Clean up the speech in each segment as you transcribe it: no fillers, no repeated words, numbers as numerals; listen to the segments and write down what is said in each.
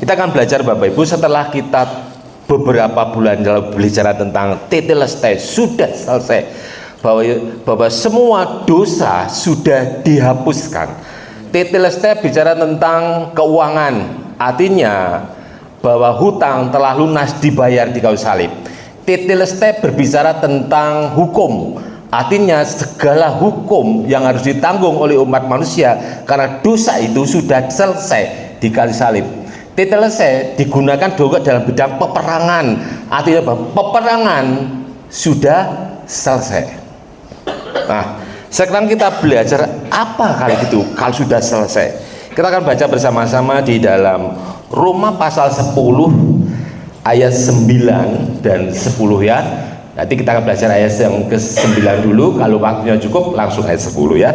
Kita akan belajar Bapak Ibu setelah kita beberapa bulan lalu bicara tentang tetelestai, sudah selesai, bahwa semua dosa sudah dihapuskan. Tetelestai bicara tentang keuangan, artinya bahwa hutang telah lunas dibayar di kayu salib. Tetelestai berbicara tentang hukum, artinya segala hukum yang harus ditanggung oleh umat manusia karena dosa itu sudah selesai di kayu salib. Tetelestai digunakan juga dalam bidang peperangan, artinya bahwa peperangan sudah selesai. Nah, sekarang kita belajar apa kali itu kalau sudah selesai. Kita akan baca bersama-sama di dalam Roma pasal 10 ayat 9 dan 10 ya. Nanti kita akan belajar ayat yang ke-9 dulu, kalau waktunya cukup langsung ayat 10 ya.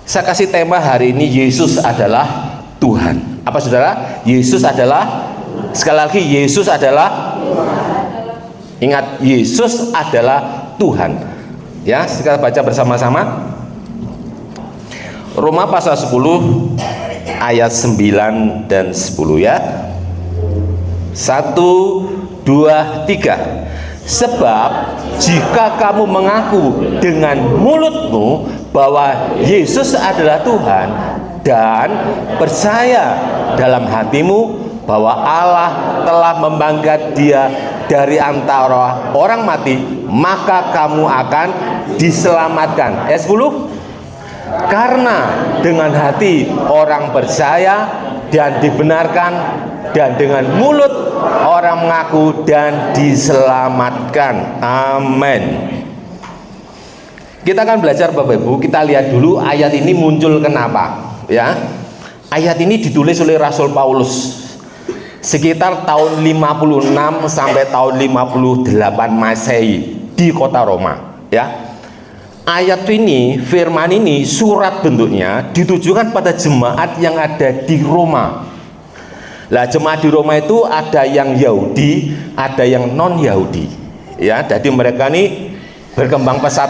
Saya kasih tema hari ini, Yesus adalah Tuhan. Apa saudara? Yesus adalah, sekali lagi, Yesus adalah Tuhan. Ingat, Yesus adalah Tuhan. Ya, kita baca bersama-sama. Roma pasal 10 ayat 9 dan 10 ya. 1, 2, 3. Sebab jika kamu mengaku dengan mulutmu bahwa Yesus adalah Tuhan dan percaya dalam hatimu bahwa Allah telah membangkitkan Dia dari antara orang mati, maka kamu akan diselamatkan. Ayat 10. Karena dengan hati orang percaya dan dibenarkan, dan dengan mulut orang mengaku dan diselamatkan. Amin. Kita akan belajar Bapak Ibu. Kita lihat dulu ayat ini muncul kenapa ya. Ayat ini ditulis oleh Rasul Paulus sekitar tahun 56 sampai tahun 58 Masehi di kota Roma ya. Ayat ini, firman ini, surat bentuknya ditujukan pada jemaat yang ada di Roma. Lah, jemaat di Roma itu ada yang Yahudi, ada yang non Yahudi ya. Jadi mereka ini berkembang pesat.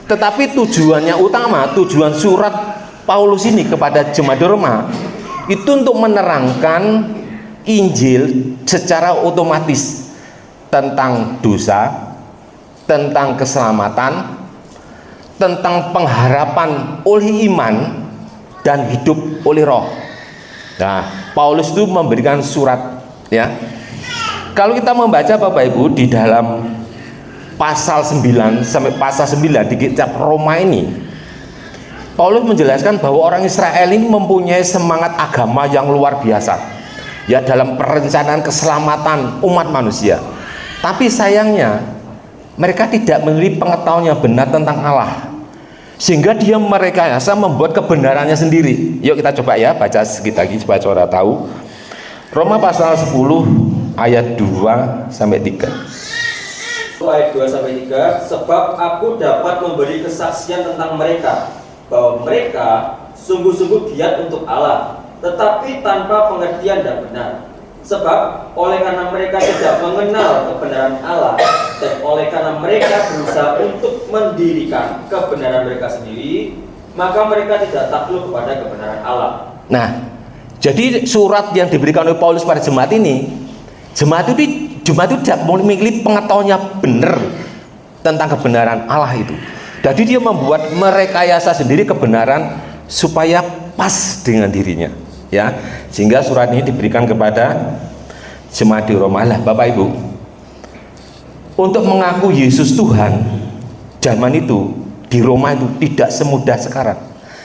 Tetapi tujuannya utama, tujuan surat Paulus ini kepada jemaat di Roma itu untuk menerangkan Injil secara otomatis tentang dosa, tentang keselamatan, tentang pengharapan oleh iman dan hidup oleh roh. Nah, Paulus itu memberikan surat ya. Kalau kita membaca Bapak Ibu di dalam pasal 9 sampai pasal 9 di kitab Roma ini, Paulus menjelaskan bahwa orang Israel ini mempunyai semangat agama yang luar biasa ya dalam perencanaan keselamatan umat manusia. Tapi sayangnya mereka tidak memiliki pengetahuan yang benar tentang Allah, sehingga dia merekayasa membuat kebenarannya sendiri. Yuk kita coba ya baca sedikit lagi supaya saudara tahu. Roma pasal 10 ayat 2 sampai 3. Ayat 2 sampai 3. Sebab aku dapat memberi kesaksian tentang mereka bahwa mereka sungguh-sungguh giat untuk Allah, tetapi tanpa pengertian dan benar. Sebab oleh karena mereka tidak mengenal kebenaran Allah, dan oleh karena mereka berusaha untuk mendirikan kebenaran mereka sendiri, maka mereka tidak takluk kepada kebenaran Allah. Nah, jadi surat yang diberikan oleh Paulus pada jemaat ini, jemaat itu tidak memiliki pengetahuan yang benar tentang kebenaran Allah itu. Jadi dia membuat merekayasa sendiri kebenaran supaya pas dengan dirinya ya. Sehingga surat ini diberikan kepada jemaat di Roma. Lah Bapak Ibu, untuk mengaku Yesus Tuhan zaman itu di Roma itu tidak semudah sekarang.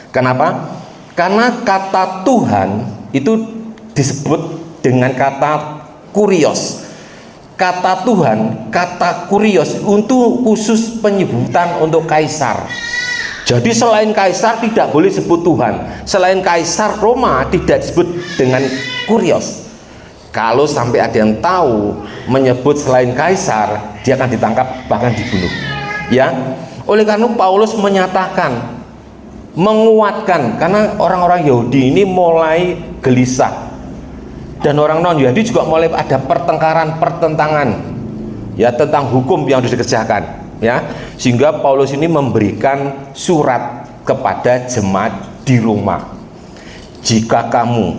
Kenapa? Karena kata Tuhan itu disebut dengan kata kurios. Kata Tuhan, kata kurios untuk khusus penyebutan untuk kaisar. Jadi selain kaisar tidak boleh sebut Tuhan. Selain kaisar Roma tidak disebut dengan kurios. Kalau sampai ada yang tahu menyebut selain kaisar, dia akan ditangkap bahkan dibunuh. Ya. Oleh karena Paulus menyatakan, menguatkan, karena orang-orang Yahudi ini mulai gelisah. Dan orang non Yahudi juga mulai ada pertentangan ya tentang hukum yang harus dikerjakan ya. Sehingga Paulus ini memberikan surat kepada jemaat di Roma. Jika kamu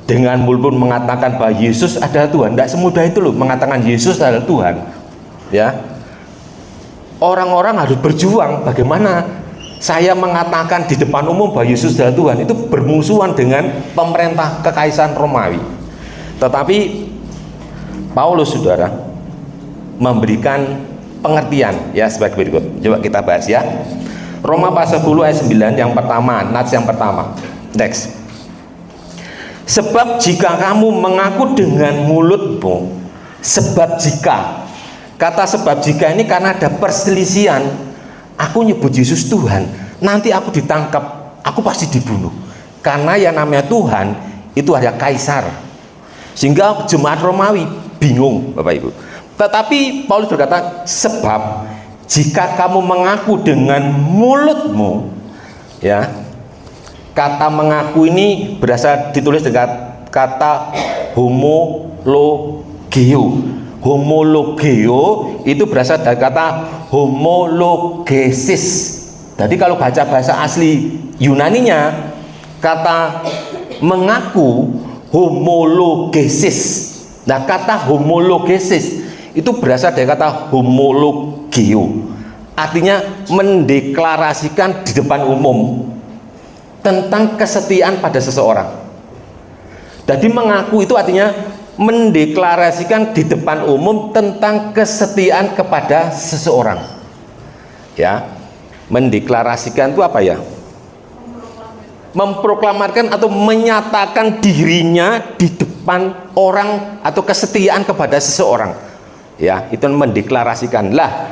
dengan mulut pun mengatakan bahwa Yesus adalah Tuhan. Tidak semudah itu loh mengatakan Yesus adalah Tuhan. Ya, orang-orang harus berjuang. Bagaimana saya mengatakan di depan umum bahwa Yesus adalah Tuhan, itu bermusuhan dengan pemerintah kekaisaran Romawi. Tetapi Paulus, saudara, memberikan pengertian ya sebagai berikut. Coba kita bahas ya. Roma pasal 10 ayat 9 yang pertama, nats yang pertama. Next. Sebab jika kamu mengaku dengan mulutmu, sebab jika, kata sebab jika ini karena ada perselisihan. Aku nyebut Yesus Tuhan, nanti aku ditangkap, aku pasti dibunuh. Karena yang namanya Tuhan itu ada kaisar. Sehingga jemaat Romawi bingung, Bapak Ibu. Tetapi Paulus berkata, sebab jika kamu mengaku dengan mulutmu, ya, kata mengaku ini berasal ditulis dengan kata homologeo. Homologeo itu berasal dari kata homologesis. Jadi kalau baca bahasa asli Yunaninya, kata mengaku homologesis. Nah, kata homologesis itu berasal dari kata homologeo. Artinya mendeklarasikan di depan umum tentang kesetiaan pada seseorang. Jadi mengaku itu artinya mendeklarasikan di depan umum tentang kesetiaan kepada seseorang. Ya, mendeklarasikan itu apa ya? Memproklamarkan atau menyatakan dirinya di depan orang atau kesetiaan kepada seseorang. Ya, itu mendeklarasikan. Lah,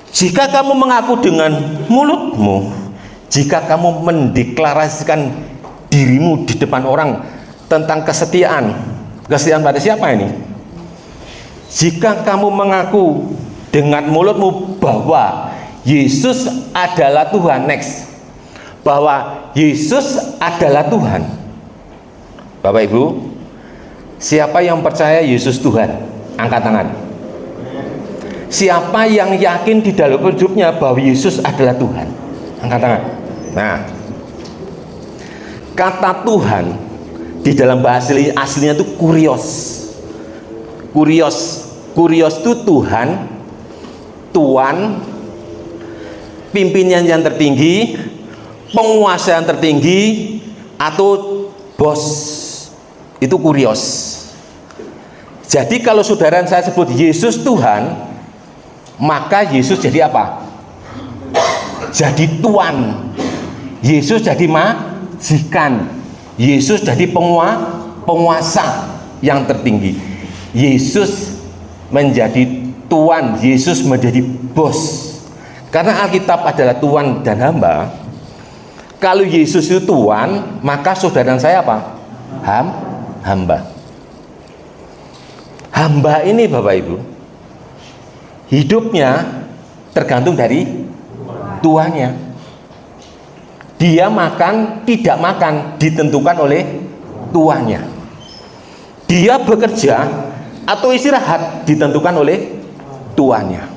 jika kamu mengaku dengan mulutmu, jika kamu mendeklarasikan dirimu di depan orang tentang kesetiaan pada siapa ini? Jika kamu mengaku dengan mulutmu bahwa Yesus adalah Tuhan, next, bahwa Yesus adalah Tuhan. Bapak Ibu, siapa yang percaya Yesus Tuhan? Angkat tangan. Siapa yang yakin di dalam hidupnya bahwa Yesus adalah Tuhan? Angkat tangan. Nah, kata Tuhan di dalam bahasa aslinya itu kurios. Kurios itu Tuhan, Tuan, pimpinan yang tertinggi, penguasa yang tertinggi, atau bos. Itu kurios. Jadi kalau saudara saya sebut Yesus Tuhan, maka Yesus jadi apa? Jadi tuan. Yesus jadi majikan. Yesus jadi penguasa yang tertinggi. Yesus menjadi tuan, Yesus menjadi bos. Karena Alkitab adalah tuan dan hamba. Kalau Yesus itu tuan, maka saudara saya apa? Hamba. Hamba ini Bapak Ibu, hidupnya tergantung dari tuannya. Dia makan, tidak makan ditentukan oleh tuannya. Dia bekerja atau istirahat ditentukan oleh tuannya.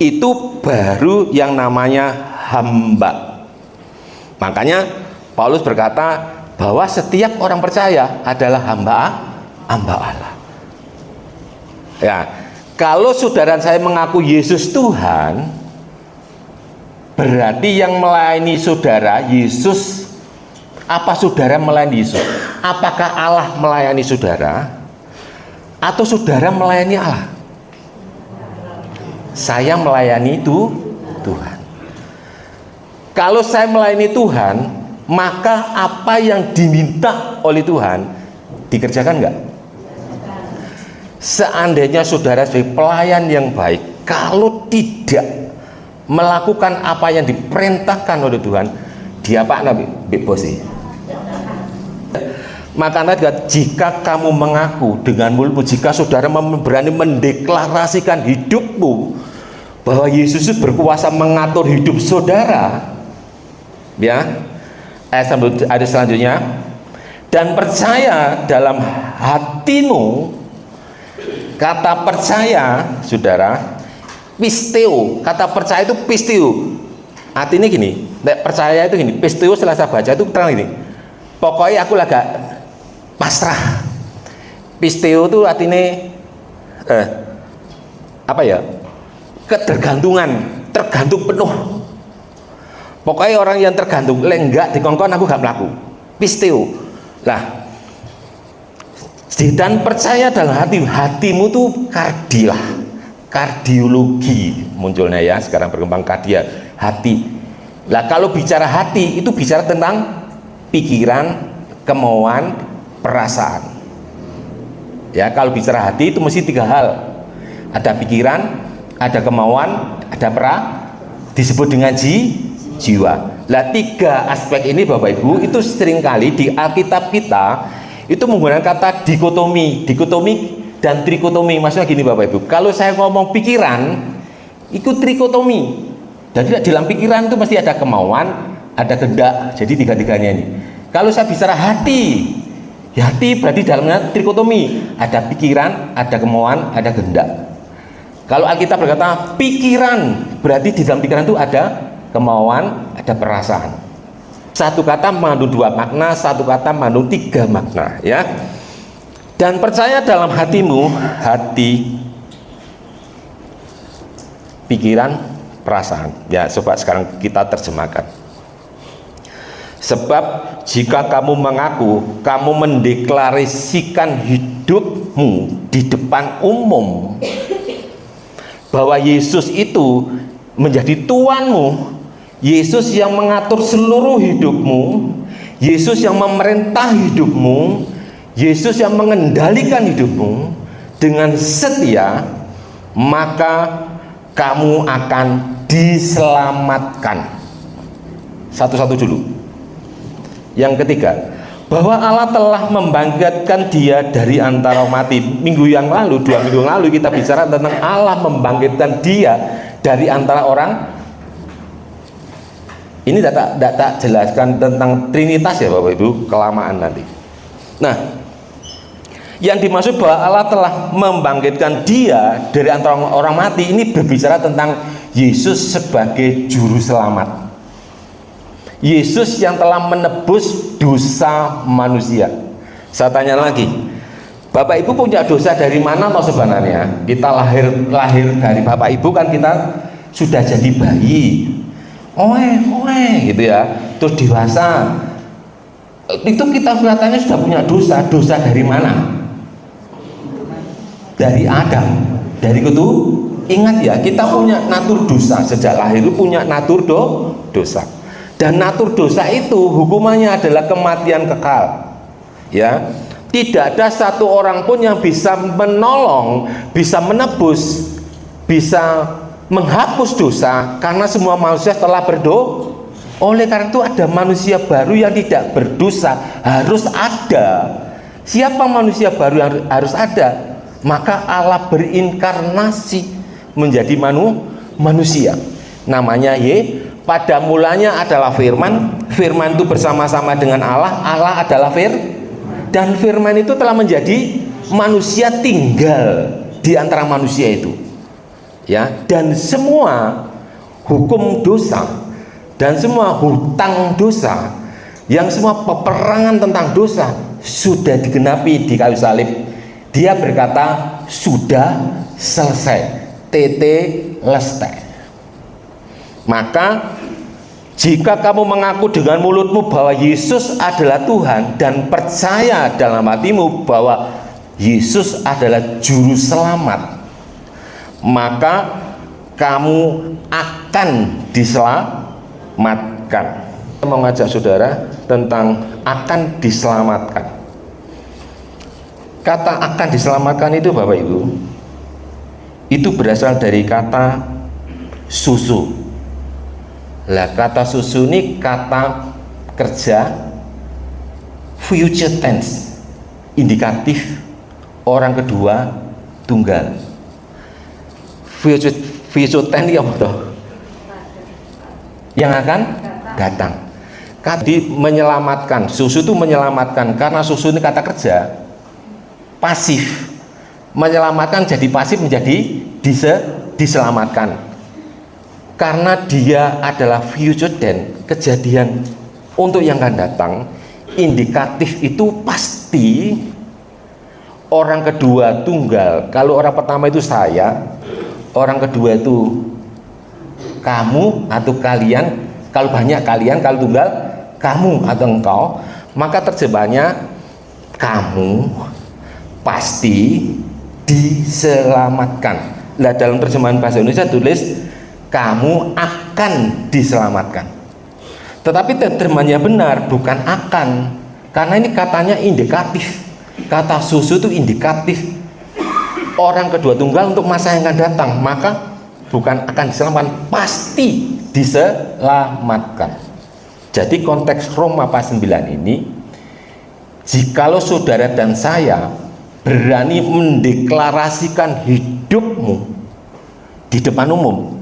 Itu baru yang namanya hamba. Makanya Paulus berkata bahwa setiap orang percaya adalah hamba Allah. Ya, kalau saudara saya mengaku Yesus Tuhan, berarti yang melayani saudara Yesus. Apa saudara melayani Yesus? Apakah Allah melayani saudara atau saudara melayani Allah? Saya melayani itu Tuhan. Kalau saya melayani Tuhan, maka apa yang diminta oleh Tuhan dikerjakan enggak? Seandainya saudara sebagai pelayan yang baik, kalau tidak melakukan apa yang diperintahkan oleh Tuhan, dia apa nabi bosi? Makanya jika kamu mengaku dengan mulutmu, jika saudara berani mendeklarasikan hidupmu bahwa Yesus itu berkuasa mengatur hidup saudara, ya, ayat selanjutnya, dan percaya dalam hatimu. Kata percaya, saudara, pisteo. Kata percaya itu pisteo. Artinya gini, percaya itu gini. Pisteo setelah saya baca itu terang gini. Pokoknya aku agak pasrah. Pisteo itu artinya apa ya? Ketergantungan, tergantung penuh. Pokoknya orang yang tergantung, enggak dikongkon aku gak melaku. Pisteo. Lah, dan percaya dalam hatimu tuh kardilah, kardiologi munculnya ya, sekarang berkembang kardia, hati. Lah kalau bicara hati itu bicara tentang pikiran, kemauan, perasaan. Ya, kalau bicara hati itu mesti 3 hal. Ada pikiran, ada kemauan, ada disebut dengan jiwa. Lah 3 aspek ini Bapak Ibu itu seringkali di Alkitab kita itu menggunakan kata dikotomi dan trikotomi. Maksudnya gini Bapak Ibu, kalau saya ngomong pikiran itu trikotomi. Jadi dalam pikiran itu mesti ada kemauan, ada kehendak. Jadi 3-3-nya ini. Kalau saya bicara hati, ya hati berarti dalamnya trikotomi, ada pikiran, ada kemauan, ada kehendak. Kalau Alkitab berkata pikiran, berarti di dalam pikiran itu ada kemauan, ada perasaan. Satu kata mengandung 2 makna, satu kata mengandung 3 makna, ya. Dan percaya dalam hatimu, hati, pikiran, perasaan. Ya, coba sekarang kita terjemahkan. Sebab jika kamu mengaku, kamu mendeklarasikan hidupmu di depan umum bahwa Yesus itu menjadi Tuanmu, Yesus yang mengatur seluruh hidupmu, Yesus yang memerintah hidupmu, Yesus yang mengendalikan hidupmu dengan setia, maka kamu akan diselamatkan. Satu-satu dulu. Yang ketiga, bahwa Allah telah membangkitkan dia dari antara mati. Minggu yang lalu, 2 minggu yang lalu kita bicara tentang Allah membangkitkan dia dari antara orang. Ini tak jelaskan tentang Trinitas ya Bapak Ibu, kelamaan nanti. Nah, yang dimaksud bahwa Allah telah membangkitkan dia dari antara orang mati, ini berbicara tentang Yesus sebagai juru selamat. Yesus yang telah menebus dosa manusia. Saya tanya lagi, Bapak Ibu punya dosa dari mana toh sebenarnya? Kita lahir dari Bapak Ibu kan kita sudah jadi bayi, gitu ya, terus dewasa. Itu kita kelihatannya sudah punya dosa. Dosa dari mana? Dari Adam, dari itu. Ingat ya, kita punya natur dosa, sejak lahir itu punya natur dosa. Dan natur dosa itu hukumannya adalah kematian kekal. Ya, tidak ada satu orang pun yang bisa menolong, bisa menebus, bisa menghapus dosa, karena semua manusia telah berdosa. Oleh karena itu ada manusia baru yang tidak berdosa, harus ada. Siapa manusia baru yang harus ada? Maka Allah berinkarnasi menjadi manusia. Namanya pada mulanya adalah firman. Firman itu bersama-sama dengan Allah. Allah adalah dan firman itu telah menjadi manusia, tinggal di antara manusia itu. Ya, dan semua hukum dosa dan semua hutang dosa, yang semua peperangan tentang dosa sudah digenapi di kayu salib. Dia berkata sudah selesai, tetelestai. Maka jika kamu mengaku dengan mulutmu bahwa Yesus adalah Tuhan dan percaya dalam hatimu bahwa Yesus adalah juru selamat, maka kamu akan diselamatkan. Saya mau ngajak saudara tentang akan diselamatkan. Kata akan diselamatkan itu Bapak Ibu, itu berasal dari kata susu. Lah, kata susu ini kata kerja future tense, indikatif orang kedua tunggal. Future tense ya betul, yang akan datang. Kata menyelamatkan, susu itu menyelamatkan, karena susu ini kata kerja pasif. Menyelamatkan jadi pasif, menjadi diselamatkan. Karena dia adalah future tense, kejadian untuk yang akan datang, indikatif itu pasti orang kedua tunggal. Kalau orang pertama itu saya, orang kedua itu kamu atau kalian, kalau banyak kalian, kalau tunggal kamu atau engkau, maka terjemahnya kamu pasti diselamatkan. Nah, dalam terjemahan bahasa Indonesia tulis kamu akan diselamatkan. Tetapi terjemahannya benar, bukan akan, karena ini katanya indikatif. Kata susu itu indikatif orang kedua tunggal untuk masa yang akan datang, maka bukan akan diselamatkan, pasti diselamatkan. Jadi konteks Roma pasal 9 ini, jikalau saudara dan saya berani mendeklarasikan hidupmu di depan umum,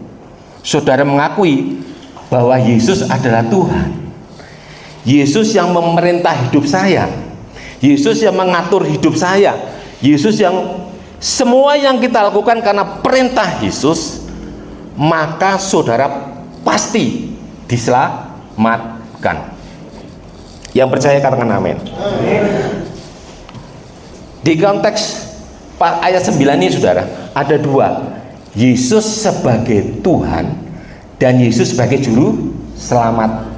saudara mengakui bahwa Yesus adalah Tuhan, Yesus yang memerintah hidup saya, Yesus yang mengatur hidup saya, Yesus yang semua yang kita lakukan karena perintah Yesus, maka saudara pasti diselamatkan. Yang percaya katakan amin. Di konteks ayat 9 ini saudara, ada dua, Yesus sebagai Tuhan dan Yesus sebagai juru selamat.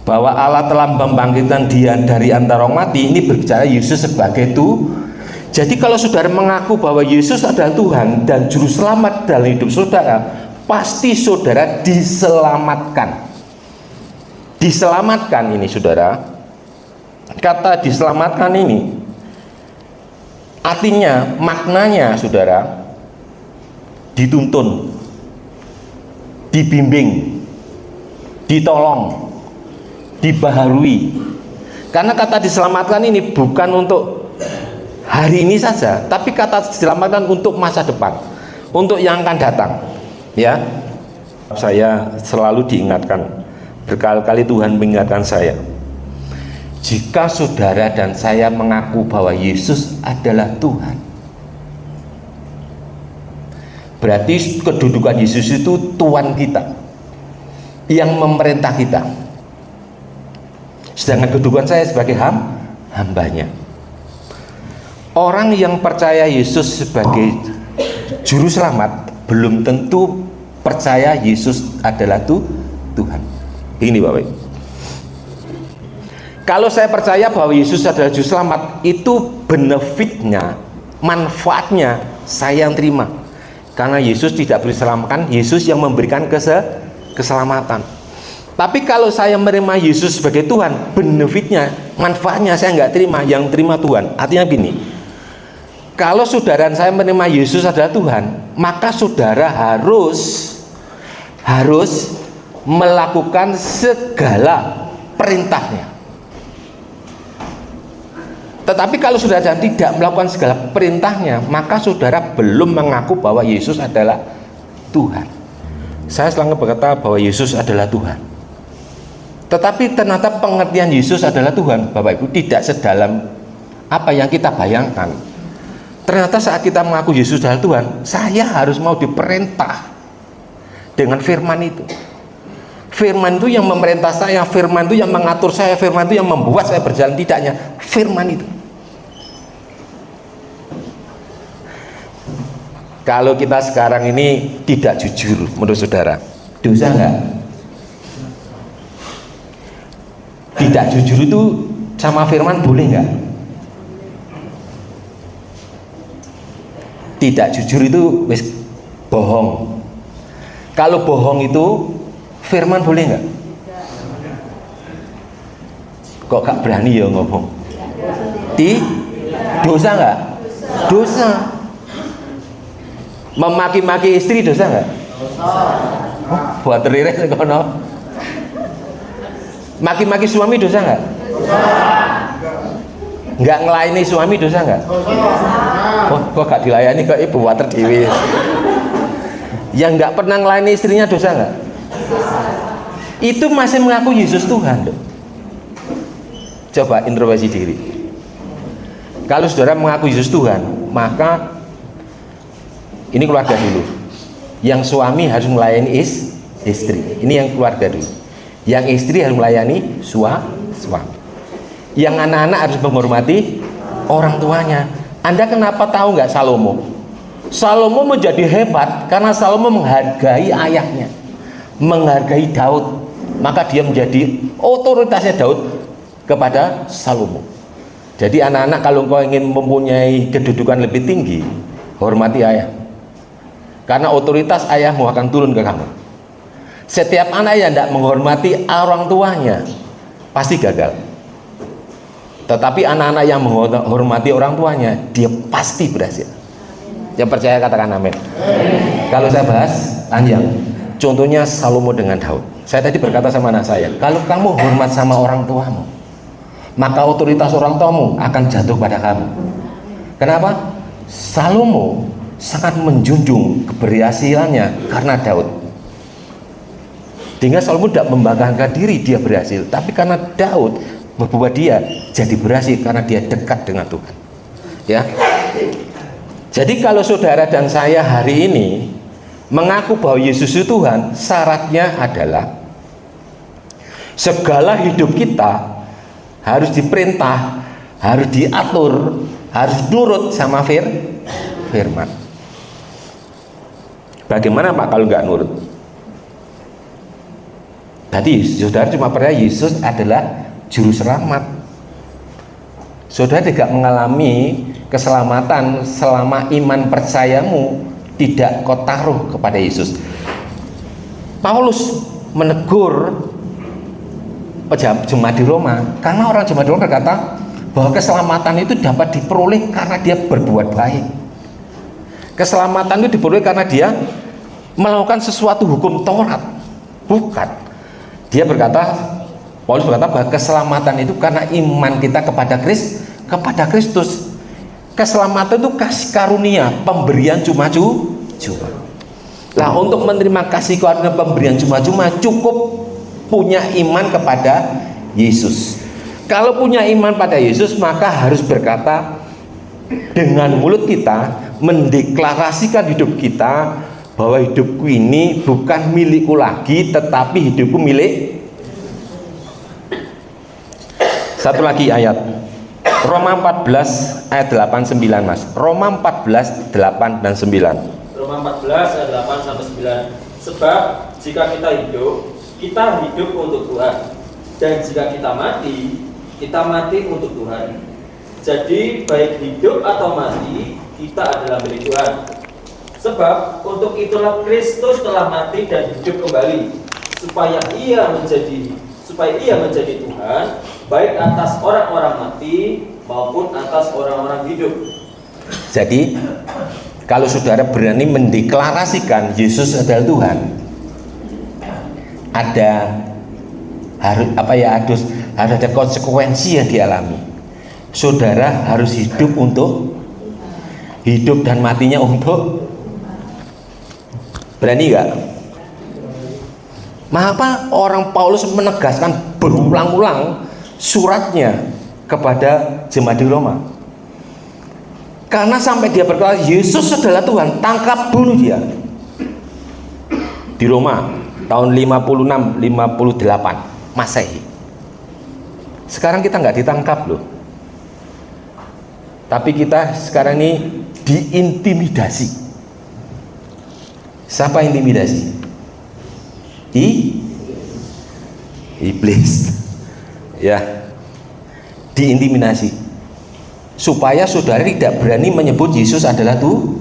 Bahwa Allah telah membangkitkan dia dari antara orang mati, ini berbicara Yesus sebagai Tuhan. Jadi kalau saudara mengaku bahwa Yesus adalah Tuhan dan juru selamat dalam hidup saudara, pasti saudara diselamatkan. Diselamatkan ini saudara, kata diselamatkan ini artinya, maknanya saudara, dituntun, dibimbing, ditolong, dibaharui. Karena kata diselamatkan ini bukan untuk hari ini saja, tapi kata diselamatkan untuk masa depan, untuk yang akan datang. Ya, saya selalu diingatkan, berkali-kali Tuhan mengingatkan saya, jika saudara dan saya mengaku bahwa Yesus adalah Tuhan, berarti kedudukan Yesus itu Tuhan kita, yang memerintah kita. Sedangkan kedudukan saya sebagai hambanya. Orang yang percaya Yesus sebagai juru selamat belum tentu percaya Yesus adalah Tuhan. Ini Bapak Ibu. Kalau saya percaya bahwa Yesus adalah juru selamat, itu benefitnya, manfaatnya saya yang terima. Karena Yesus tidak diselamatkan, Yesus yang memberikan keselamatan. Tapi kalau saya menerima Yesus sebagai Tuhan, benefitnya, manfaatnya saya nggak terima, yang terima Tuhan. Artinya gini, kalau saudara dan saya menerima Yesus adalah Tuhan, maka saudara harus melakukan segala perintahnya. Tetapi kalau saudara tidak melakukan segala perintahnya, maka saudara belum mengaku bahwa Yesus adalah Tuhan. Saya selalu berkata bahwa Yesus adalah Tuhan. Tetapi ternyata pengertian Yesus adalah Tuhan, Bapak Ibu, tidak sedalam apa yang kita bayangkan. Ternyata saat kita mengaku Yesus adalah Tuhan, saya harus mau diperintah dengan firman itu. Firman itu yang memerintah saya, firman itu yang mengatur saya, firman itu yang membuat saya berjalan, tidaknya firman itu. Kalau kita sekarang ini tidak jujur menurut saudara, dosa enggak? Tidak jujur itu sama firman boleh enggak? Tidak jujur itu wis bohong. Kalau bohong itu firman boleh enggak? Kok gak berani ya ngomong? Dosa enggak? Dosa. Memaki-maki istri dosa enggak? Oh, buat teriris kono. Maki-maki suami dosa enggak? Enggak ngelayani suami dosa enggak? Oh, kok gak dilayani kok ibu water dewi. Yang enggak pernah ngelayani istrinya dosa enggak? Itu masih mengaku Yesus Tuhan. Coba introspeksi diri. Kalau saudara mengaku Yesus Tuhan, maka ini keluarga dulu. Yang suami harus melayani istri. Ini yang keluarga dulu. Yang istri harus melayani suami. yang anak-anak harus menghormati orang tuanya. Anda kenapa tahu nggak Salomo? Salomo menjadi hebat karena Salomo menghargai ayahnya, menghargai Daud. Maka dia menjadi otoritasnya Daud kepada Salomo. Jadi anak-anak, kalau engkau ingin mempunyai kedudukan lebih tinggi, hormati ayah. Karena otoritas ayahmu akan turun ke kamu. Setiap anak yang tidak menghormati orang tuanya pasti gagal. Tetapi anak-anak yang menghormati orang tuanya, dia pasti berhasil. Yang percaya katakan amin. Kalau saya bahas panjang, contohnya Salomo dengan Daud. Saya tadi berkata sama anak saya, kalau kamu hormat sama orang tuamu, maka otoritas orang tuamu akan jatuh pada kamu. Kenapa? Salomo sangat menjunjung keberhasilannya karena Daud. Sehingga Salomo tidak membanggakan diri dia berhasil, tapi karena Daud membuat dia jadi berhasil karena dia dekat dengan Tuhan. Ya. Jadi kalau saudara dan saya hari ini mengaku bahwa Yesus itu Tuhan, syaratnya adalah segala hidup kita harus diperintah, harus diatur, harus nurut sama firman. Bagaimana Pak kalau nggak nurut? Tadi saudara cuma percaya Yesus adalah juru selamat. Saudara tidak mengalami keselamatan selama iman percayamu tidak kau taruh kepada Yesus. Paulus menegur jemaat di Roma karena orang jemaat di Roma berkata bahwa keselamatan itu dapat diperoleh karena dia berbuat baik. Keselamatan itu diperoleh karena dia melakukan sesuatu hukum Taurat. Bukan. Dia berkata, Paulus berkata bahwa keselamatan itu karena iman kita kepada Kristus. Keselamatan itu kasih karunia, pemberian cuma-cuma. Nah, untuk menerima kasih karunia pemberian cuma-cuma cukup punya iman kepada Yesus. Kalau punya iman pada Yesus, maka harus berkata dengan mulut kita, mendeklarasikan hidup kita bahwa hidupku ini bukan milikku lagi, tetapi hidupku milik. Satu lagi ayat Roma 14 ayat 8-9 Mas. Roma 14 8 dan 9. Roma 14 ayat 8 sampai 9. Sebab jika kita hidup untuk Tuhan, dan jika kita mati untuk Tuhan. Jadi baik hidup atau mati, kita adalah milik Tuhan. Sebab untuk itulah Kristus telah mati dan hidup kembali, supaya ia menjadi Tuhan, baik atas orang-orang mati maupun atas orang-orang hidup. Jadi kalau saudara berani mendeklarasikan Yesus adalah Tuhan, harus ada konsekuensi yang dialami. Saudara harus hidup dan matinya untuk. Berani nggak? Mengapa orang Paulus menegaskan berulang-ulang suratnya kepada jemaat di Roma? Karena sampai dia berkata Yesus adalah Tuhan, tangkap bunuh dia. Di Roma tahun 56-58 Masehi. Sekarang kita nggak ditangkap loh, tapi kita sekarang ini diintimidasi. Siapa intimidasi? Iblis. Ya, diintimidasi supaya saudara tidak berani menyebut Yesus adalah Tuhan.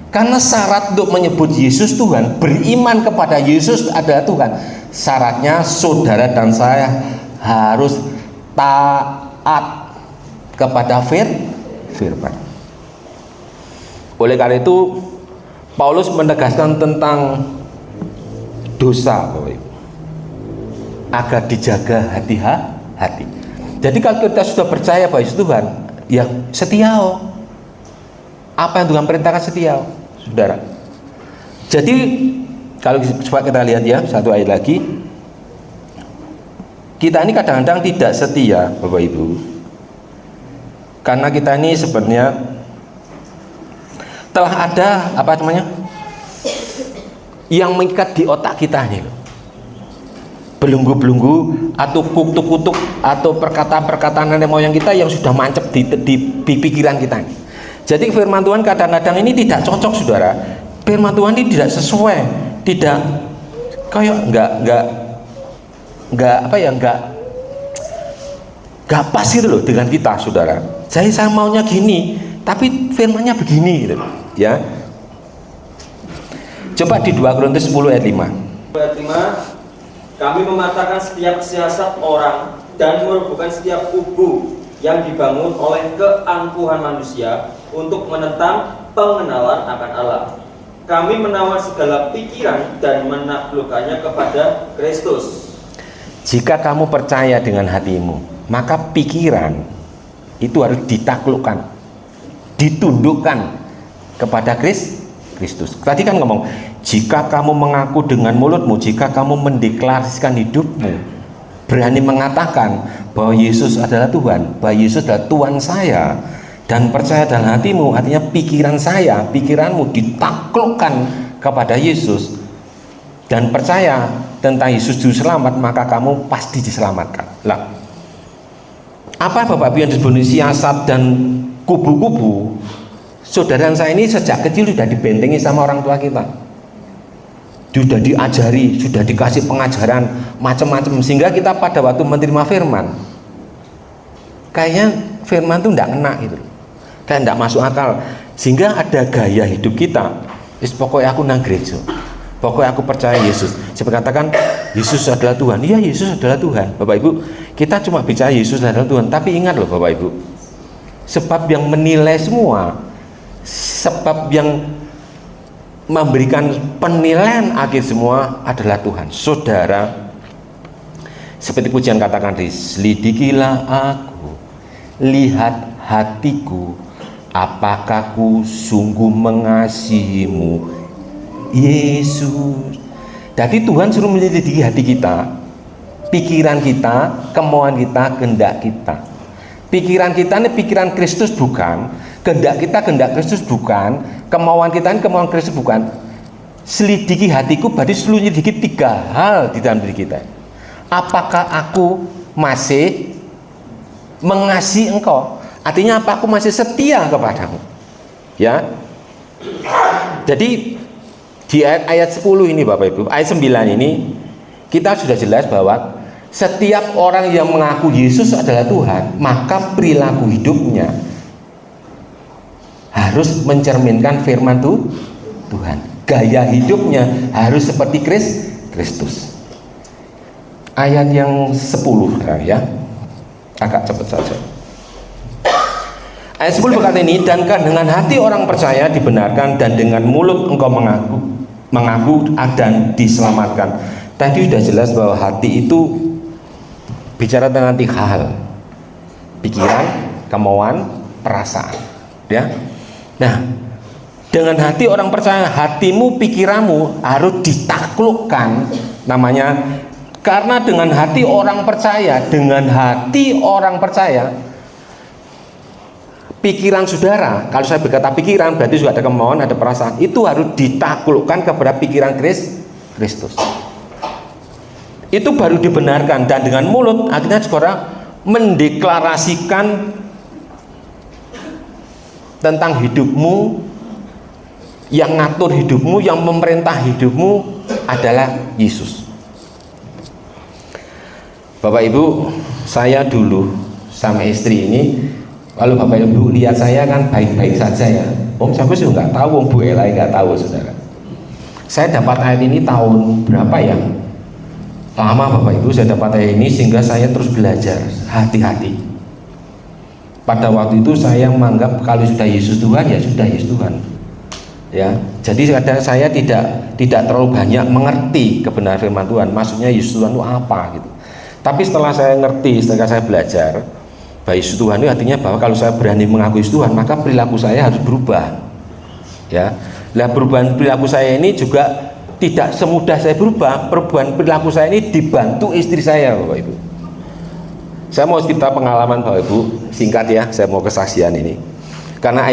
Karena syarat untuk menyebut Yesus Tuhan, beriman kepada Yesus adalah Tuhan, syaratnya saudara dan saya harus taat kepada firman. Oleh karena itu Paulus menegaskan tentang dosa, Bapak Ibu, agar dijaga hati-hati. Jadi kalau kita sudah percaya bahwa Yesus Tuhan, ya setia. Apa yang Tuhan perintahkan setia, saudara. Jadi kalau coba kita lihat ya satu ayat lagi, kita ini kadang-kadang tidak setia, Bapak Ibu, karena kita ini sebenarnya telah ada yang mengikat di otak kita nih. belenggu-belenggu atau kutuk-kutuk atau perkataan-perkataan nenek moyang kita yang sudah mancep di pikiran kita. Jadi firman Tuhan kadang-kadang ini tidak cocok, saudara. Firman Tuhan ini tidak sesuai, tidak kayak nggak pas gitu loh dengan kita, saudara. Jadi saya maunya gini, tapi firmannya begini gitu, ya. Coba di 2 Korintus 10 ayat 5. Ayat 5, kami mematahkan setiap siasat orang dan merobohkan setiap kubu yang dibangun oleh keangkuhan manusia untuk menentang pengenalan akan Allah. Kami menawan segala pikiran dan menaklukkannya kepada Kristus. Jika kamu percaya dengan hatimu, maka pikiran itu harus ditaklukkan, ditundukkan kepada Kristus. Tadi kan ngomong, jika kamu mengaku dengan mulutmu, jika kamu mendeklarasikan hidupmu, berani mengatakan bahwa Yesus adalah Tuhan, bahwa Yesus adalah Tuhan saya, dan percaya dalam hatimu, artinya pikiran saya, pikiranmu ditaklukkan kepada Yesus, dan percaya tentang Yesus juru selamat, maka kamu pasti diselamatkan. Lah, apa Bapak Ibu yang disebut siasat dan kubu-kubu? Saudara saya ini sejak kecil sudah dibentengi sama orang tua kita, sudah diajari, sudah dikasih pengajaran macam-macam, sehingga kita pada waktu menerima firman, kayaknya firman itu tidak kena gitu, kayak tidak masuk akal, sehingga ada gaya hidup kita, pokoknya aku nang gereja, pokoknya aku percaya Yesus. Saya berkatakan Yesus adalah Tuhan, iya Yesus adalah Tuhan. Bapak Ibu, kita cuma bicara Yesus adalah Tuhan, tapi ingat loh Bapak Ibu, sebab yang menilai semua, sebab yang memberikan penilaian akhir semua adalah Tuhan. Saudara, seperti pujian katakan, selidikilah aku, lihat hatiku, apakah ku sungguh mengasihimu Yesus. Jadi Tuhan suruh menyelidiki hati kita, pikiran kita, kemauan kita, kehendak kita. Pikiran kita ini pikiran Kristus bukan, kehendak kita kehendak Kristus bukan, kemauan kita ini kemauan Kristus bukan. Selidiki hatiku berarti selidiki 3 hal di dalam diri kita. Apakah aku masih mengasihi engkau? Artinya apa? Aku masih setia kepadamu, ya. Jadi di ayat 10 ini Bapak Ibu, ayat 9 ini kita sudah jelas bahwa setiap orang yang mengaku Yesus adalah Tuhan, maka perilaku hidupnya harus mencerminkan firman Tuhan. Gaya hidupnya harus seperti Kristus. Ayat yang 10 ya, agak cepat saja. Ayat 10 berkata ini, dan dengan hati orang percaya dibenarkan, dan dengan mulut engkau mengaku dan diselamatkan. Tadi sudah jelas bahwa hati itu bicara tentang 3 hal: pikiran, kemauan, perasaan, ya. Nah, dengan hati orang percaya, hatimu, pikiranmu harus ditaklukkan, namanya. Karena dengan hati orang percaya, pikiran saudara, kalau saya berkata pikiran berarti juga ada kemauan, ada perasaan, itu harus ditaklukkan kepada pikiran Kristus. Itu baru dibenarkan, dan dengan mulut akhirnya saudara mendeklarasikan tentang hidupmu, yang ngatur hidupmu, yang memerintah hidupmu adalah Yesus. Bapak Ibu, saya dulu sama istri ini, kalau Bapak Ibu lihat saya kan baik-baik saja ya. Siapa sih nggak tahu, Bu Ella nggak tahu, saudara. Saya dapat ayat ini tahun berapa ya? Lama Bapak Ibu saya dapat ayat ini, sehingga saya terus belajar hati-hati. Pada waktu itu saya menganggap kalau sudah Yesus Tuhan, ya sudah Yesus Tuhan, ya. Jadi saya tidak terlalu banyak mengerti kebenaran firman Tuhan, maksudnya Yesus Tuhan itu apa gitu. Tapi setelah saya ngerti, setelah saya belajar bahwa Yesus Tuhan itu artinya bahwa kalau saya berani mengaku Yesus Tuhan, maka perilaku saya harus berubah, ya. Nah, perubahan perilaku saya ini juga tidak semudah saya berubah. Perubahan perilaku saya ini dibantu istri saya, Bapak Ibu. Saya mau cerita pengalaman Bapak Ibu, singkat ya, saya mau kesaksian ini. Karena